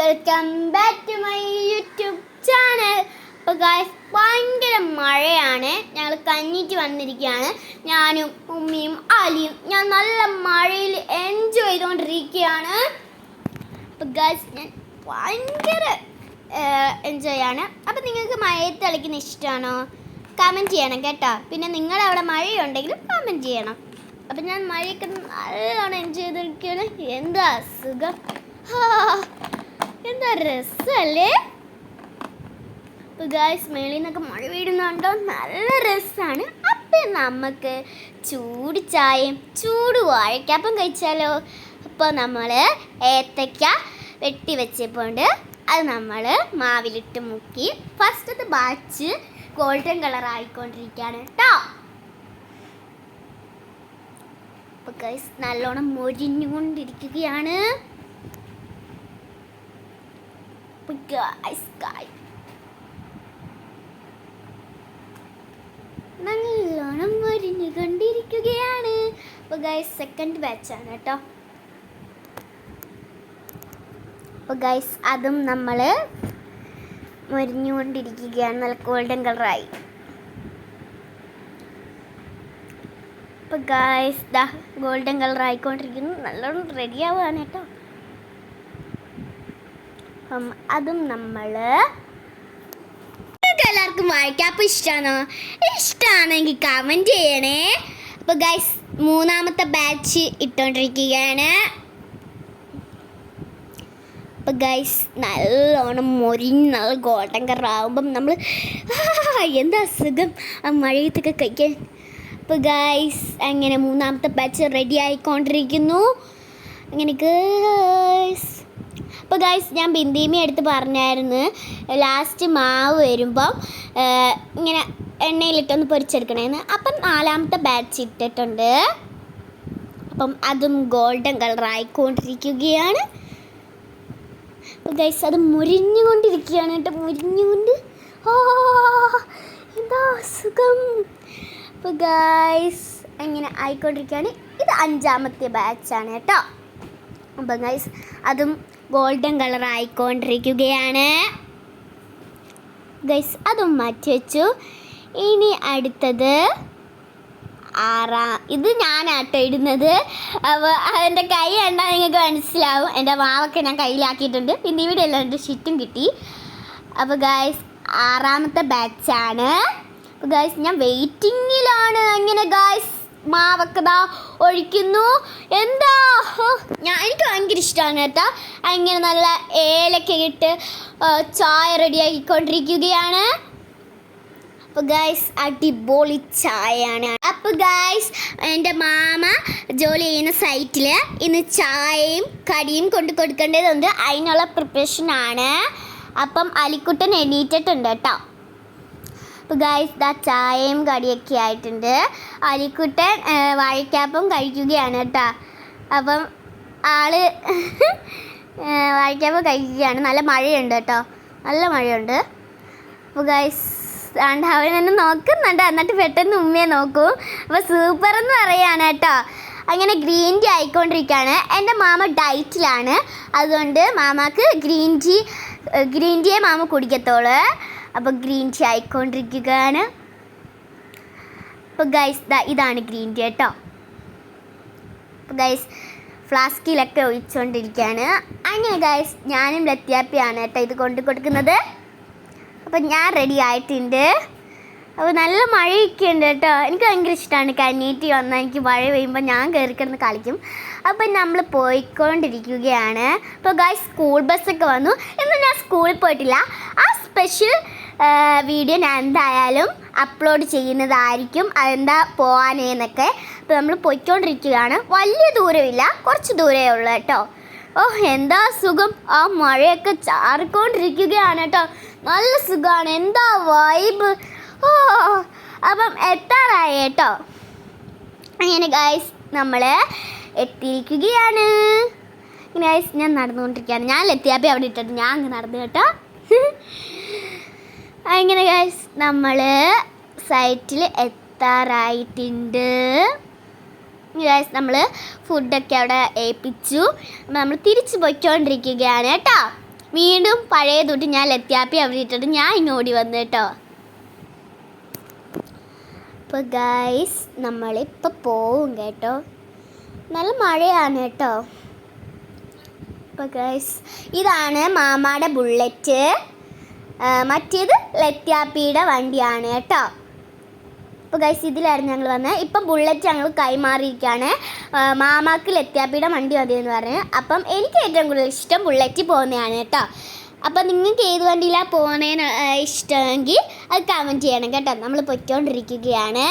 Welcome back to my YouTube channel. അപ്പോൾ guys ഭയങ്കര മഴയാണ്. ഞങ്ങൾ കഞ്ഞിക്ക് വന്നിരിക്കുകയാണ്. ഞാനും ഉമ്മയും ആലിയും ഞാൻ നല്ല മഴയിൽ എൻജോയ് ചെയ്തുകൊണ്ടിരിക്കുകയാണ്. അപ്പോൾ ഗായ്സ് ഞാൻ ഭയങ്കര എൻജോയ് ആണ്. അപ്പോൾ നിങ്ങൾക്ക് മഴയത്ത് കളിക്കുന്ന ഇഷ്ടമാണോ? കമൻറ്റ് ചെയ്യണം കേട്ടോ. പിന്നെ നിങ്ങളവിടെ മഴയുണ്ടെങ്കിലും കമൻറ്റ് ചെയ്യണം. അപ്പം ഞാൻ മഴയൊക്കെ നല്ലോണം എൻജോയ് ചെയ്തിരിക്കുകയാണ്. എന്താ സുഖം, എന്താ രസമല്ലേ? അപ്പോൾ ഗായ്സ് മേളിൽ നിന്നൊക്കെ മഴ വീഴുന്നുണ്ടോ? നല്ല രസമാണ്. അപ്പം നമുക്ക് ചൂട് ചായയും ചൂട് വാഴയ്ക്കപ്പം കഴിച്ചാലോ? അപ്പോൾ നമ്മൾ ഏത്തയ്ക്ക വെട്ടി വെച്ചപ്പോണ്ട് അത് നമ്മൾ മാവിലിട്ട് മുക്കി ഫസ്റ്റത്തെ ബാച്ച് ഗോൾഡൻ കളർ ആയിക്കൊണ്ടിരിക്കുകയാണ് കേട്ടോ. അപ്പോൾ ഗൈസ് നല്ലോണം മൊരിഞ്ഞുകൊണ്ടിരിക്കുകയാണ്. നല്ലോണം മൊരിഞ്ഞുകൊണ്ടിരിക്കുകയാണ്. അപ്പോൾ ഗൈസ് സെക്കൻഡ് ബാച്ചാണ് കേട്ടോ. അപ്പോൾ ഗൈസ് അതും നമ്മൾ മൊരിഞ്ഞുകൊണ്ടിരിക്കുകയാണ്. നല്ല ഗോൾഡൻ കളറായി. അപ്പോൾ ഗായ്സ് ദാ ഗോൾഡൻ കളർ ആയിക്കൊണ്ടിരിക്കുന്നു. നല്ലോണം റെഡി ആവുകയാണ് കേട്ടോ. അപ്പം അതും നമ്മൾ എല്ലാവർക്കും വാഴയ്ക്കപ്പം ഇഷ്ടമാണോ? ഇഷ്ടമാണെങ്കിൽ കമൻറ്റ് ചെയ്യണേ. അപ്പോൾ ഗായ്സ് മൂന്നാമത്തെ ബാച്ച് ഇട്ടുകൊണ്ടിരിക്കുകയാണ്. അപ്പോൾ ഗൈസ് നല്ലോണം മൊരിഞ്ഞ് നല്ല ഗോൾഡൻ കളർ ആകുമ്പം നമ്മൾ എന്താ സുഖം ആ മഴയത്തൊക്കെ കഴിക്കാൻ. അപ്പോൾ ഗൈസ് അങ്ങനെ മൂന്നാമത്തെ ബാച്ച് റെഡി ആയിക്കൊണ്ടിരിക്കുന്നു. അങ്ങനെ ഗൈസ് അപ്പോൾ ഗൈസ് ഞാൻ ബിന്ദീമി എടുത്ത് പറഞ്ഞായിരുന്നു ലാസ്റ്റ് മാവ് വരുമ്പം ഇങ്ങനെ എണ്ണയിലിട്ടൊന്ന് പൊരിച്ചെടുക്കണേന്ന്. അപ്പം നാലാമത്തെ ബാച്ച് ഇട്ടിട്ടുണ്ട്. അപ്പം അതും ഗോൾഡൻ കളർ ആയിക്കൊണ്ടിരിക്കുകയാണ്. അപ്പോൾ ഗൈസ് അത് മുരിഞ്ഞുകൊണ്ടിരിക്കുകയാണ് കേട്ടോ. മുരിഞ്ഞുകൊണ്ട് എന്താ സുഖം. അപ്പോൾ ഗൈസ് അങ്ങനെ ആയിക്കൊണ്ടിരിക്കുകയാണ്. ഇത് അഞ്ചാമത്തെ ബാച്ചാണ് കേട്ടോ. അപ്പോൾ ഗൈസ് അതും ഗോൾഡൻ കളർ ആയിക്കൊണ്ടിരിക്കുകയാണ്. ഗൈസ് അതും മാറ്റി വെച്ചു. ഇനി അടുത്തത് ഇത് ഞാനാട്ടോ ഇടുന്നത്. അപ്പോൾ എൻ്റെ കൈ കണ്ടാൽ നിങ്ങൾക്ക് മനസ്സിലാവും. എൻ്റെ മാവൊക്കെ ഞാൻ കയ്യിലാക്കിയിട്ടുണ്ട്. പിന്നെ ഇവിടെ എല്ലാം എൻ്റെ ഷിറ്റും കിട്ടി. അപ്പോൾ ഗൈസ് ആറാമത്തെ ബാച്ചാണ്. അപ്പോൾ ഗൈസ് ഞാൻ വെയിറ്റിങ്ങിലാണ്. അങ്ങനെ ഗൈസ് മാവൊക്കെ ദാ ഒഴിക്കുന്നു. എന്താ എനിക്ക് ഭയങ്കര ഇഷ്ടമാണ് കേട്ടോ. അങ്ങനെ നല്ല ഏലക്ക ഇട്ട് ചായ റെഡിയാക്കിക്കൊണ്ടിരിക്കുകയാണ്. അപ്പോൾ ഗൈസ് അടിപൊളി ചായയാണ്. അപ്പോൾ ഗൈസ് എൻ്റെ മാമ ജോലി ചെയ്യുന്ന സൈറ്റിൽ ഇന്ന് ചായയും കടിയും കൊണ്ട് കൊടുക്കേണ്ടതുണ്ട്. അതിനുള്ള പ്രിപ്പറേഷനാണ്. അപ്പം അലിക്കുട്ടൻ എണീറ്റിട്ടുണ്ട് കേട്ടോ. അപ്പോൾ ഗൈസ് ദാ ചായയും കടിയൊക്കെ ആയിട്ടുണ്ട്. അലിക്കുട്ടൻ വാഴയ്ക്കപ്പം കഴിക്കുകയാണ് കേട്ടോ. അപ്പം ആള് വാഴയ്ക്കപ്പം കഴിക്കുകയാണ്. നല്ല മഴയുണ്ട് കേട്ടോ, നല്ല മഴയുണ്ട്. അപ്പോൾ ഗൈസ് അവനെന്നെ നോക്കുന്നുണ്ട്. എന്നിട്ട് പെട്ടെന്ന് ഉമ്മയെ നോക്കും. അപ്പോൾ സൂപ്പർ എന്ന് പറയുകയാണ് കേട്ടോ. അങ്ങനെ ഗ്രീൻ ടീ ആയിക്കൊണ്ടിരിക്കുകയാണ്. എൻ്റെ മാമ ഡയറ്റിലാണ്. അതുകൊണ്ട് മാമാക്ക് ഗ്രീൻ ടീയെ മാമ കുടിക്കത്തുള്ളൂ. അപ്പോൾ ഗ്രീൻ ടീ ആയിക്കൊണ്ടിരിക്കുകയാണ്. അപ്പോൾ ഗൈസ് ഇതാണ് ഗ്രീൻ ടീ കേട്ടോ. അപ്പോൾ ഗൈസ് ഫ്ലാസ്കിലൊക്കെ ഒഴിച്ചുകൊണ്ടിരിക്കുകയാണ്. അങ്ങനെ ഗൈസ് ഞാനും ലത്യാപ്പിയാണ് കേട്ടോ ഇത് കൊണ്ട് കൊടുക്കുന്നത്. അപ്പം ഞാൻ റെഡി ആയിട്ടുണ്ട്. അപ്പോൾ നല്ല മഴയൊക്കെ ഉണ്ട് കേട്ടോ. എനിക്ക് ഭയങ്കര ഇഷ്ടമാണ് കന്നീറ്റി വന്നാൽ എനിക്ക് മഴ പെയ്യുമ്പോൾ ഞാൻ കയറി കിടന്ന് കളിക്കും. അപ്പം നമ്മൾ പോയിക്കൊണ്ടിരിക്കുകയാണ്. അപ്പോൾ ഗൈസ് സ്കൂൾ ബസ്സൊക്കെ വന്നു. ഇന്ന് ഞാൻ സ്കൂളിൽ പോയിട്ടില്ല. ആ സ്പെഷ്യൽ വീഡിയോ ഞാൻ എന്തായാലും അപ്ലോഡ് ചെയ്യുന്നതായിരിക്കും. അതെന്താ പോകാനേന്നൊക്കെ. അപ്പോൾ നമ്മൾ പോയിക്കൊണ്ടിരിക്കുകയാണ്. വലിയ ദൂരമില്ല, കുറച്ച് ദൂരമേ ഉള്ളൂ കേട്ടോ. എന്താ സുഖം. ആ മഴയൊക്കെ ചാറിക്കൊണ്ടിരിക്കുകയാണ് കേട്ടോ. നല്ല സുഖമാണ്. എന്താ വൈബ്. അപ്പം എത്താറായി കേട്ടോ. അങ്ങനെ ഗൈസ് നമ്മൾ എത്തിയിരിക്കുകയാണ്. ഇങ്ങനെ ഗൈസ് ഞാൻ നടന്നുകൊണ്ടിരിക്കുകയാണ്. ഞാൻ ലത്തിയാപ്പി അവിടെ ഇട്ടിട്ട് ഞാൻ അങ്ങ് നടന്നു കേട്ടോ. അങ്ങനെ ഗൈസ് നമ്മൾ സൈറ്റിൽ എത്താറായിട്ടുണ്ട്. ഗൈസ് നമ്മൾ ഫുഡൊക്കെ അവിടെ ഏൽപ്പിച്ചു. നമ്മൾ തിരിച്ച് പോയിക്കൊണ്ടിരിക്കുകയാണ് കേട്ടോ. വീണ്ടും പഴയ തൊട്ട് ഞാൻ ലത്യാപ്പി അവിടെ ഇട്ടിട്ട് ഞാൻ ഇങ്ങോടി വന്നു കേട്ടോ. അപ്പോൾ ഗൈസ് നമ്മളിപ്പോൾ പോവും കേട്ടോ. നല്ല മഴയാണ് കേട്ടോ. അപ്പോൾ ഗൈസ് ഇതാണ് മാമാടെ ബുള്ളറ്റ്, മറ്റേത് ലത്യാപ്പിയുടെ വണ്ടിയാണ് കേട്ടോ. അപ്പോൾ ഗൈസ് ഇതിലായിരുന്നു ഞങ്ങൾ വന്നത്. ഇപ്പം ബുള്ളറ്റ് ഞങ്ങൾ കൈമാറിയിരിക്കുകയാണ്. മാമാക്ക് ലത്യാപ്പിയുടെ വണ്ടി മതിയെന്ന് പറഞ്ഞ്. അപ്പം എനിക്ക് ഏറ്റവും കൂടുതൽ ഇഷ്ടം ബുള്ളറ്റ് പോകുന്നതാണ് കേട്ടോ. അപ്പം നിങ്ങൾക്ക് ഏത് വണ്ടിയിലാണ് പോകുന്നതിന് ഇഷ്ടമെങ്കിൽ അത് കമൻറ്റ് ചെയ്യണം കേട്ടോ. നമ്മൾ പൊയ്ക്കൊണ്ടിരിക്കുകയാണ്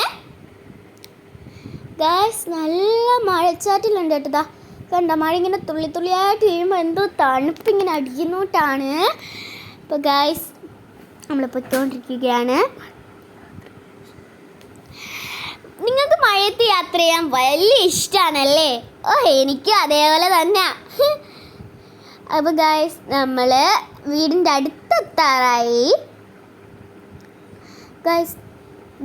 ഗൈസ്. നല്ല മഴച്ചാറ്റിലുണ്ട് കേട്ടോ. കണ്ടോ മഴ ഇങ്ങനെ തുള്ളി തുള്ളിയായിട്ട് വീഴുമ്പോൾ എന്തോ തണുപ്പിങ്ങനെ അടിക്കുന്നോട്ടാണ്. അപ്പോൾ ഗൈസ് നമ്മൾ പൊയ്ക്കൊണ്ടിരിക്കുകയാണ്. നിങ്ങൾക്ക് മഴയത്ത് യാത്ര ചെയ്യാൻ വലിയ ഇഷ്ടമാണല്ലേ? ഓ എനിക്കും അതേപോലെ തന്നെ. അപ്പോൾ ഗൈസ് നമ്മൾ വീടിൻ്റെ അടുത്തെത്താറായി ഗൈസ്.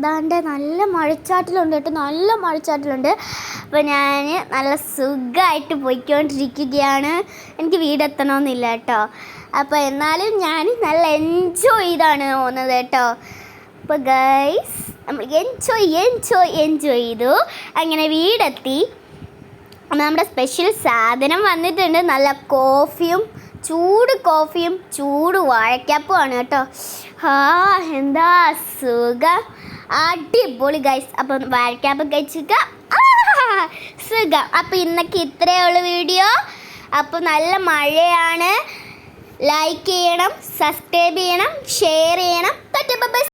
ദാണ്ടെ നല്ല മഴച്ചാറ്റിലുണ്ട് കേട്ടോ, നല്ല മഴച്ചാറ്റിലുണ്ട്. അപ്പോൾ ഞാൻ നല്ല സുഖമായിട്ട് പോയിക്കൊണ്ടിരിക്കുകയാണ്. എനിക്ക് വീടെത്തണമെന്നില്ല കേട്ടോ. അപ്പോൾ എന്നാലും ഞാൻ നല്ല എൻജോയ് ചെയ്താണ് പോകുന്നത് കേട്ടോ. അപ്പോൾ ഗൈസ് നമ്മൾ എൻജോയ് ചെയ്തു. അങ്ങനെ വീടെത്തി. നമ്മുടെ സ്പെഷ്യൽ സാധനം വന്നിട്ടുണ്ട്. നല്ല കോഫിയും ചൂട് വാഴക്കാപ്പുമാണ് കേട്ടോ. എന്താ സുഖം, അടിപൊളി ഗൈസ്. അപ്പം വാഴക്കാപ്പ് കഴിച്ചിട്ട് സുഖം. അപ്പോൾ ഇന്നൊക്കെ ഇത്രയേ ഉള്ളൂ വീഡിയോ. അപ്പോൾ നല്ല മഴയാണ്. ലൈക്ക് ചെയ്യണം, സബ്സ്ക്രൈബ് ചെയ്യണം, ഷെയർ ചെയ്യണം.